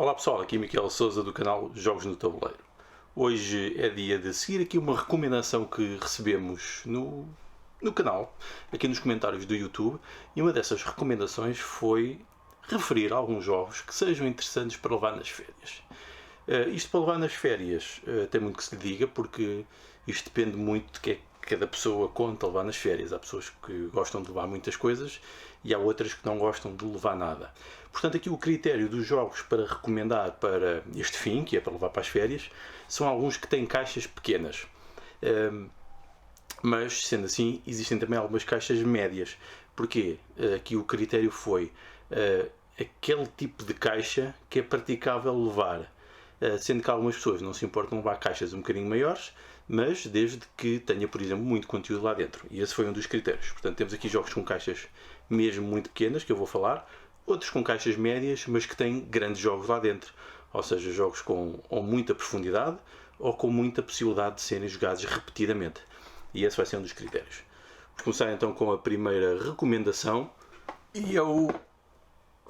Olá pessoal, aqui Miquel Souza do canal Jogos no Tabuleiro. Hoje é dia de seguir aqui uma recomendação que recebemos no canal, aqui nos comentários do YouTube, e uma dessas recomendações foi referir alguns jogos que sejam interessantes para levar nas férias. Isto para levar nas férias tem muito que se lhe diga, porque isto depende muito de que é que cada pessoa conta levar nas férias. Há pessoas que gostam de levar muitas coisas e há outras que não gostam de levar nada. Portanto, aqui o critério dos jogos para recomendar para este fim, que é para levar para as férias, são alguns que têm caixas pequenas. Mas, sendo assim, existem também algumas caixas médias. Porquê? Aqui o critério foi aquele tipo de caixa que é praticável levar. Sendo que algumas pessoas não se importam levar caixas um bocadinho maiores, mas desde que tenha, por exemplo, muito conteúdo lá dentro. E esse foi um dos critérios. Portanto, temos aqui jogos com caixas mesmo muito pequenas, que eu vou falar, outros com caixas médias, mas que têm grandes jogos lá dentro. Ou seja, jogos com ou muita profundidade ou com muita possibilidade de serem jogados repetidamente. E esse vai ser um dos critérios. Vamos começar então com a primeira recomendação. E é o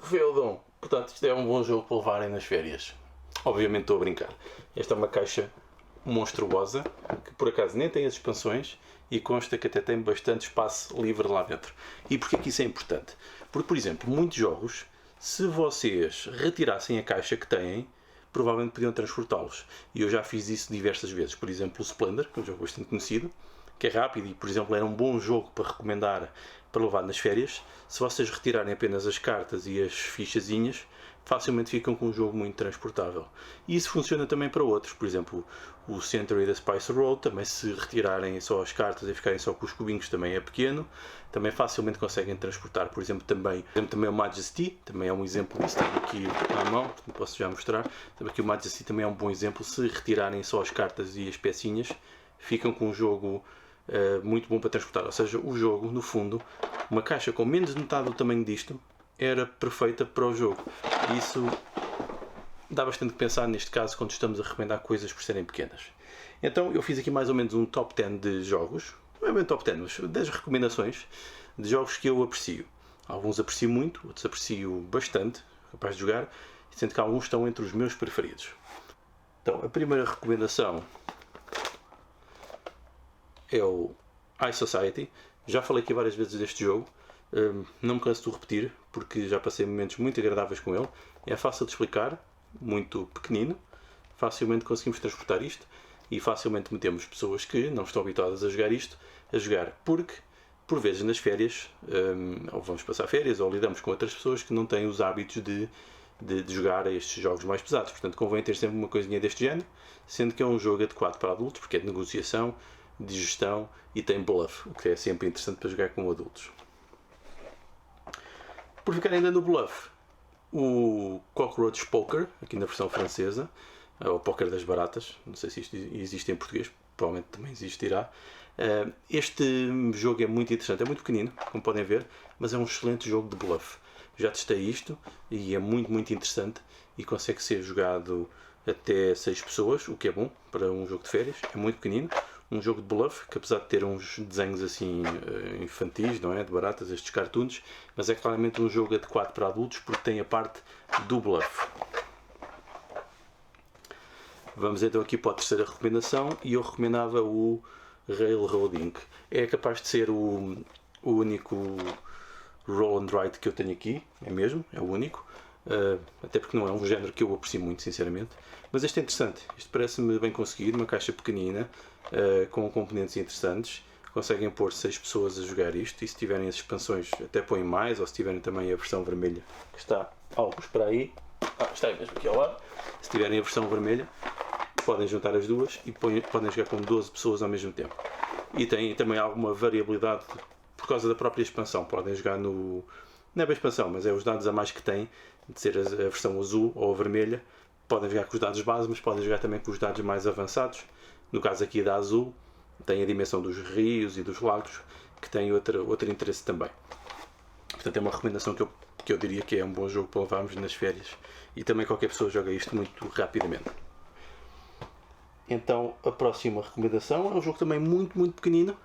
Feudon. Portanto, isto é um bom jogo para levarem nas férias. Obviamente estou a brincar. Esta é uma caixa monstruosa, que por acaso nem tem as expansões e consta que até tem bastante espaço livre lá dentro. E porquê que isso é importante? Porque, por exemplo, muitos jogos, se vocês retirassem a caixa que têm, provavelmente podiam transportá-los. E eu já fiz isso diversas vezes. Por exemplo, o Splendor, que é um jogo bastante conhecido, que é rápido e, por exemplo, era um bom jogo para recomendar para levar nas férias. Se vocês retirarem apenas as cartas e as fichazinhas, facilmente ficam com um jogo muito transportável. E isso funciona também para outros. Por exemplo, o Century da Spice Road, também se retirarem só as cartas e ficarem só com os cubinhos, também é pequeno. Também facilmente conseguem transportar. Por exemplo, também o Majesty, também é um exemplo disso. Tenho aqui à mão, posso já mostrar. Também aqui o Majesty também é um bom exemplo. Se retirarem só as cartas e as pecinhas, ficam com um jogo muito bom para transportar. Ou seja, o jogo, no fundo, uma caixa com menos de metade do tamanho disto, era perfeita para o jogo. Isso dá bastante que pensar neste caso quando estamos a recomendar coisas por serem pequenas. Então eu fiz aqui mais ou menos um top 10 de jogos, não é bem top 10, mas 10 recomendações de jogos que eu aprecio. Alguns aprecio muito, outros aprecio bastante, capaz de jogar, sendo que alguns estão entre os meus preferidos. Então a primeira recomendação é o iSociety. Já falei aqui várias vezes deste jogo. Não me canso de repetir, porque já passei momentos muito agradáveis com ele. É fácil de explicar, muito pequenino, facilmente conseguimos transportar isto e facilmente metemos pessoas que não estão habituadas a jogar isto, a jogar, porque por vezes nas férias, ou vamos passar férias, ou lidamos com outras pessoas que não têm os hábitos de jogar estes jogos mais pesados. Portanto, convém ter sempre uma coisinha deste género, sendo que é um jogo adequado para adultos, porque é de negociação, de gestão e tem bluff, o que é sempre interessante para jogar com adultos. Por ficar ainda no bluff, o Cockroach Poker, aqui na versão francesa, ou Poker das Baratas, não sei se isto existe em português, provavelmente também existirá. Este jogo é muito interessante, é muito pequenino, como podem ver, mas é um excelente jogo de bluff. Já testei isto e é muito interessante e consegue ser jogado até 6 pessoas, o que é bom para um jogo de férias, é muito pequenino. Um jogo de bluff, que apesar de ter uns desenhos assim infantis, não é? De baratas, estes cartoons, mas é claramente um jogo adequado para adultos porque tem a parte do bluff. Vamos então aqui para a terceira recomendação e eu recomendava o Railroading. É capaz de ser o único roll and write que eu tenho aqui, é mesmo, é o único. Até porque não é um género que eu aprecio muito, sinceramente, mas este é interessante, isto parece-me bem conseguido, uma caixa pequenina, com componentes interessantes, conseguem pôr 6 pessoas a jogar isto, e se tiverem as expansões até põem mais, ou se tiverem também a versão vermelha, que está alguns para aí, está aí mesmo aqui ao lado, se tiverem a versão vermelha, podem juntar as duas e podem jogar com 12 pessoas ao mesmo tempo. E tem também alguma variabilidade por causa da própria expansão, podem jogar no... não é bem expansão, mas é os dados a mais que tem, de ser a versão azul ou a vermelha. Podem jogar com os dados base, mas podem jogar também com os dados mais avançados. No caso aqui da azul, tem a dimensão dos rios e dos lagos, que tem outro interesse também. Portanto, é uma recomendação que eu diria que é um bom jogo para levarmos nas férias. E também qualquer pessoa joga isto muito rapidamente. Então, a próxima recomendação é um jogo também muito pequenino.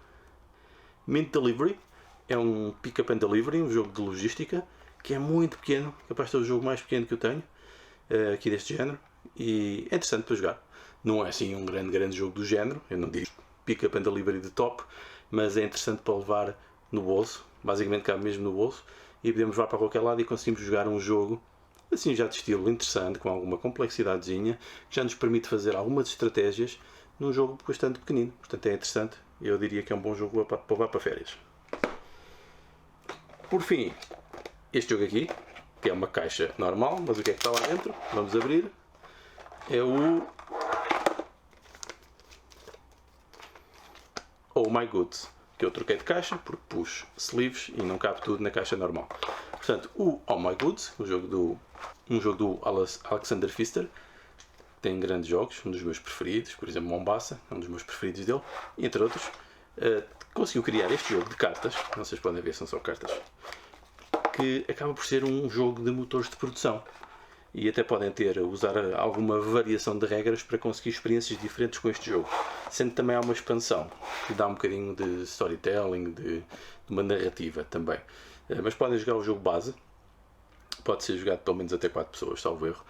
Mint Delivery. É um pick-up and delivery, um jogo de logística, que é muito pequeno, capaz de ser o jogo mais pequeno que eu tenho, aqui deste género, e é interessante para jogar. Não é assim um grande jogo do género, eu não digo pick-up and delivery de top, mas é interessante para levar no bolso, basicamente cabe mesmo no bolso, e podemos levar para qualquer lado e conseguimos jogar um jogo assim já de estilo interessante, com alguma complexidadezinha, que já nos permite fazer algumas estratégias num jogo bastante pequenino. Portanto é interessante, eu diria que é um bom jogo para levar para férias. Por fim, este jogo aqui, que é uma caixa normal, mas o que é que está lá dentro? Vamos abrir. É o Oh My Goods, que eu troquei de caixa porque pus sleeves e não cabe tudo na caixa normal. Portanto, o Oh My Goods, um jogo do Alexander Pfister, tem grandes jogos, um dos meus preferidos, por exemplo Mombasa, é um dos meus preferidos dele, entre outros. Conseguiu criar este jogo de cartas, não vocês podem ver, são só cartas, que acaba por ser um jogo de motores de produção. E até podem usar alguma variação de regras para conseguir experiências diferentes com este jogo. Sendo que também há uma expansão, que dá um bocadinho de storytelling, de uma narrativa também. Mas podem jogar o jogo base, pode ser jogado pelo menos até 4 pessoas, salvo erro.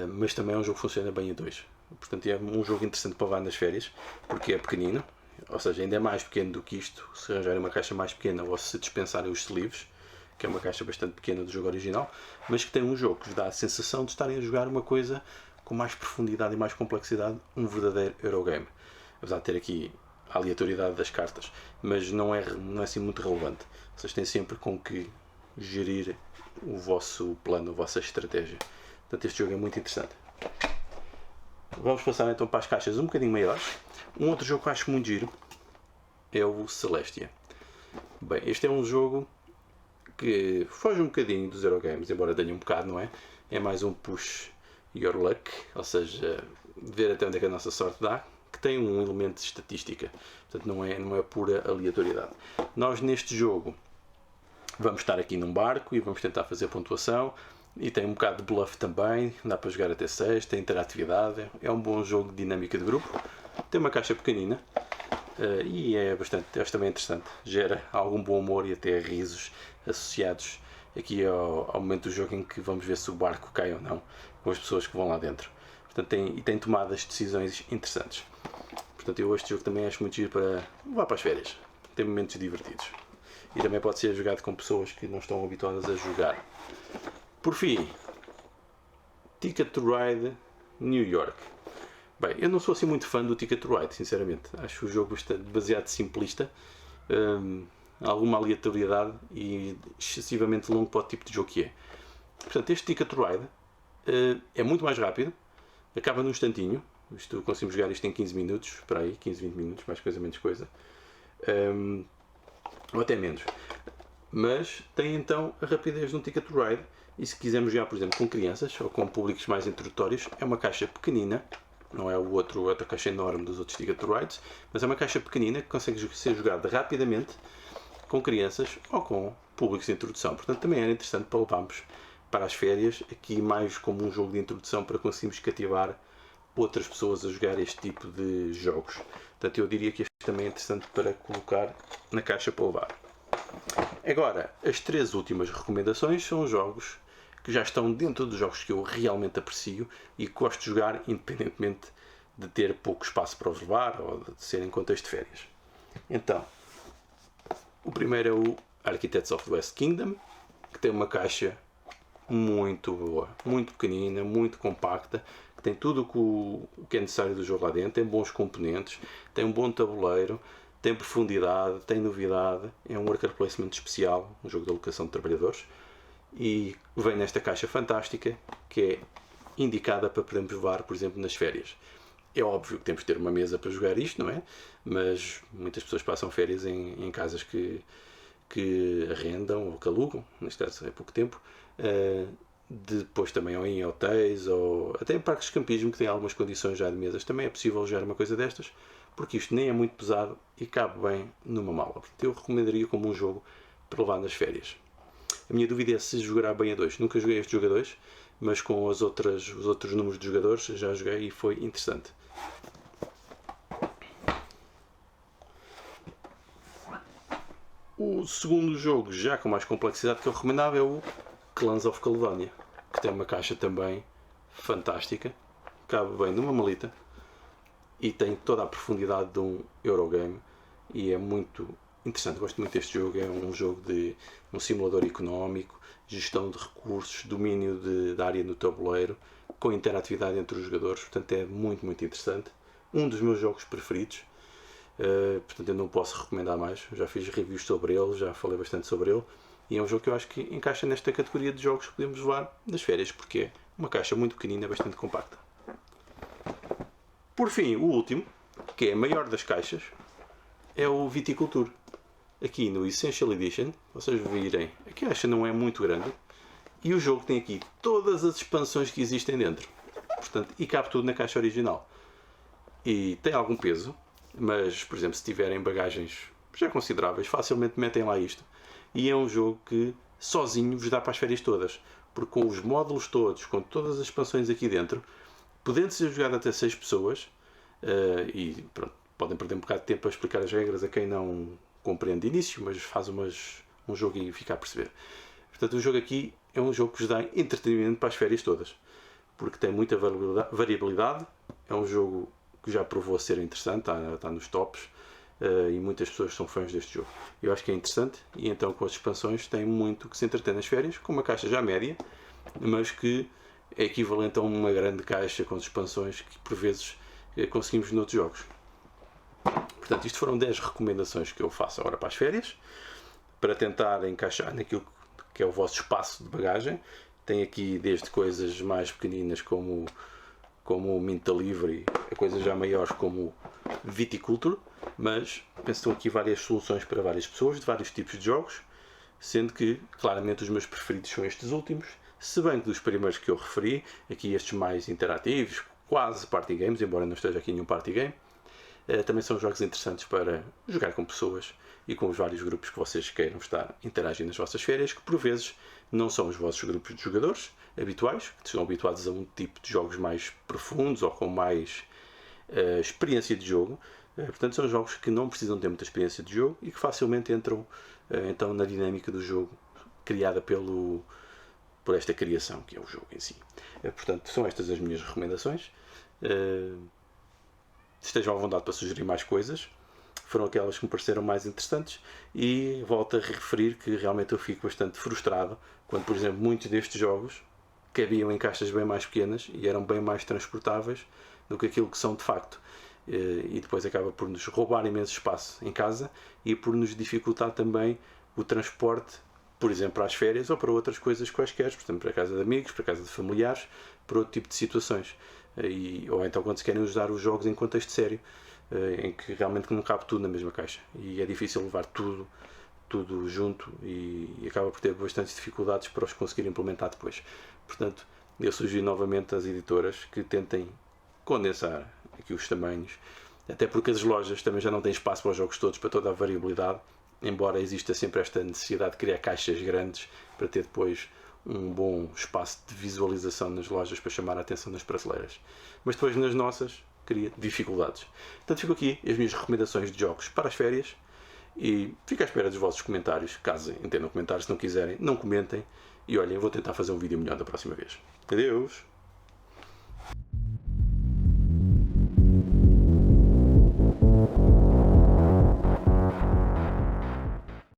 Mas também é um jogo que funciona bem a 2. Portanto é um jogo interessante para levar nas férias, porque é pequenino, ou seja, ainda é mais pequeno do que isto, se arranjarem uma caixa mais pequena ou se dispensarem os sleeves, que é uma caixa bastante pequena do jogo original, mas que tem um jogo que vos dá a sensação de estarem a jogar uma coisa com mais profundidade e mais complexidade, um verdadeiro Eurogame. Apesar de ter aqui a aleatoriedade das cartas, mas não é assim muito relevante. Vocês têm sempre com que gerir o vosso plano, a vossa estratégia. Portanto, este jogo é muito interessante. Vamos passar então para as caixas um bocadinho maiores. Um outro jogo que eu acho muito giro é o Celestia. Bem, este é um jogo que foge um bocadinho dos Eurogames, embora tenha um bocado, não é? É mais um push your luck, ou seja, ver até onde é que a nossa sorte dá, que tem um elemento de estatística, portanto não é pura aleatoriedade. Nós neste jogo vamos estar aqui num barco e vamos tentar fazer pontuação, e tem um bocado de bluff também, dá para jogar até 6, tem interatividade, é um bom jogo de dinâmica de grupo, tem uma caixa pequenina, e acho também interessante, gera algum bom humor e até risos associados aqui ao momento do jogo em que vamos ver se o barco cai ou não, com as pessoas que vão lá dentro. Portanto, tem tomadas de decisões interessantes. Portanto, eu este jogo também acho muito giro para levar para as férias, tem momentos divertidos. E também pode ser jogado com pessoas que não estão habituadas a jogar. Por fim, Ticket to Ride New York. Bem, eu não sou assim muito fã do Ticket to Ride, sinceramente. Acho o jogo demasiado simplista, alguma aleatoriedade e excessivamente longo para o tipo de jogo que é. Portanto, este Ticket to Ride é muito mais rápido, acaba num instantinho. Conseguimos jogar isto em 15 minutos, para aí, 15, 20 minutos, mais coisa, menos coisa. Ou até menos. Mas tem então a rapidez de um Ticket to Ride. E se quisermos jogar, por exemplo, com crianças ou com públicos mais introdutórios, é uma caixa pequenina, não é outra caixa enorme dos outros Ticket to Rides, mas é uma caixa pequenina que consegue ser jogada rapidamente com crianças ou com públicos de introdução. Portanto, também era interessante para levarmos para as férias, aqui mais como um jogo de introdução para conseguirmos cativar outras pessoas a jogar este tipo de jogos. Portanto, eu diria que este também é interessante para colocar na caixa para levar. Agora, as 3 últimas recomendações são jogos que já estão dentro dos jogos que eu realmente aprecio e que gosto de jogar independentemente de ter pouco espaço para os levar ou de ser em contexto de férias. Então, o primeiro é o Architects of the West Kingdom, que tem uma caixa muito boa, muito pequenina, muito compacta, que tem tudo o que é necessário do jogo lá dentro, tem bons componentes, tem um bom tabuleiro, tem profundidade, tem novidade, é um worker placement especial, um jogo de alocação de trabalhadores, e vem nesta caixa fantástica que é indicada para podermos levar, por exemplo, nas férias. É óbvio que temos de ter uma mesa para jogar isto, não é? Mas muitas pessoas passam férias em casas que arrendam ou que alugam, neste caso é pouco tempo, depois também ou em hotéis ou até em parques de campismo que têm algumas condições já de mesas, também é possível jogar uma coisa destas, porque isto nem é muito pesado e cabe bem numa mala. Portanto, eu recomendaria como um jogo para levar nas férias. A minha dúvida é se jogará bem a 2. Nunca joguei este jogo a 2, mas com os outros números de jogadores já joguei e foi interessante. O segundo jogo, já com mais complexidade, que eu recomendava é o Clans of Caledonia, que tem uma caixa também fantástica, cabe bem numa malita e tem toda a profundidade de um Eurogame e é muito interessante. Gosto muito deste jogo. É um jogo de um simulador económico, gestão de recursos, domínio da área no tabuleiro, com interatividade entre os jogadores. Portanto, é muito, muito interessante. Um dos meus jogos preferidos. Portanto, eu não posso recomendar mais. Já fiz reviews sobre ele, já falei bastante sobre ele. E é um jogo que eu acho que encaixa nesta categoria de jogos que podemos levar nas férias, porque é uma caixa muito pequenina, bastante compacta. Por fim, o último, que é a maior das caixas, é o Viticulture. Aqui no Essential Edition, vocês virem, a caixa não é muito grande e o jogo tem aqui todas as expansões que existem dentro. Portanto, e cabe tudo na caixa original. E tem algum peso, mas, por exemplo, se tiverem bagagens já consideráveis, facilmente metem lá isto. E é um jogo que sozinho vos dá para as férias todas, porque com os módulos todos, com todas as expansões aqui dentro, podendo ser jogado até 6 pessoas, e pronto, podem perder um bocado de tempo a explicar as regras a quem não compreende de início, mas faz um jogo e fica a perceber. Portanto, o jogo aqui é um jogo que vos dá entretenimento para as férias todas, porque tem muita variabilidade, é um jogo que já provou ser interessante, está nos tops, e muitas pessoas são fãs deste jogo. Eu acho que é interessante e então com as expansões tem muito que se entreter nas férias, com uma caixa já média, mas que é equivalente a uma grande caixa com as expansões que por vezes conseguimos noutros jogos. Portanto, isto foram 10 recomendações que eu faço agora para as férias, para tentar encaixar naquilo que é o vosso espaço de bagagem. Tem aqui desde coisas mais pequeninas como o Minta Livre, a coisas já maiores como Viticulture, mas penso que estão aqui várias soluções para várias pessoas, de vários tipos de jogos, sendo que claramente os meus preferidos são estes últimos, se bem que dos primeiros que eu referi, aqui estes mais interativos, quase party games, embora não esteja aqui nenhum party game, também são jogos interessantes para jogar com pessoas e com os vários grupos que vocês queiram estar interagindo nas vossas férias, que por vezes não são os vossos grupos de jogadores habituais, que estão habituados a um tipo de jogos mais profundos ou com mais experiência de jogo. Portanto, são jogos que não precisam ter muita experiência de jogo e que facilmente entram então na dinâmica do jogo criada por esta criação que é o jogo em si. Portanto, são estas as minhas recomendações. Estejam à vontade para sugerir mais coisas. Foram aquelas que me pareceram mais interessantes e volto a referir que realmente eu fico bastante frustrado quando, por exemplo, muitos destes jogos cabiam em caixas bem mais pequenas e eram bem mais transportáveis do que aquilo que são de facto. E depois acaba por nos roubar imenso espaço em casa e por nos dificultar também o transporte, por exemplo, para as férias ou para outras coisas quaisquer, por exemplo, para a casa de amigos, para a casa de familiares, para outro tipo de situações. Ou então quando se querem usar os jogos em contexto sério, em que realmente não cabe tudo na mesma caixa e é difícil levar tudo junto e acaba por ter bastantes dificuldades para os conseguir implementar depois. Portanto, eu sugiro novamente às editoras que tentem condensar aqui os tamanhos, até porque as lojas também já não têm espaço para os jogos todos, para toda a variabilidade, embora exista sempre esta necessidade de criar caixas grandes para ter depois um bom espaço de visualização nas lojas para chamar a atenção das prateleiras. Mas depois nas nossas cria dificuldades. Portanto, fico aqui as minhas recomendações de jogos para as férias e fico à espera dos vossos comentários. Caso entendam comentários, se não quiserem, não comentem. E olhem, vou tentar fazer um vídeo melhor da próxima vez. Adeus!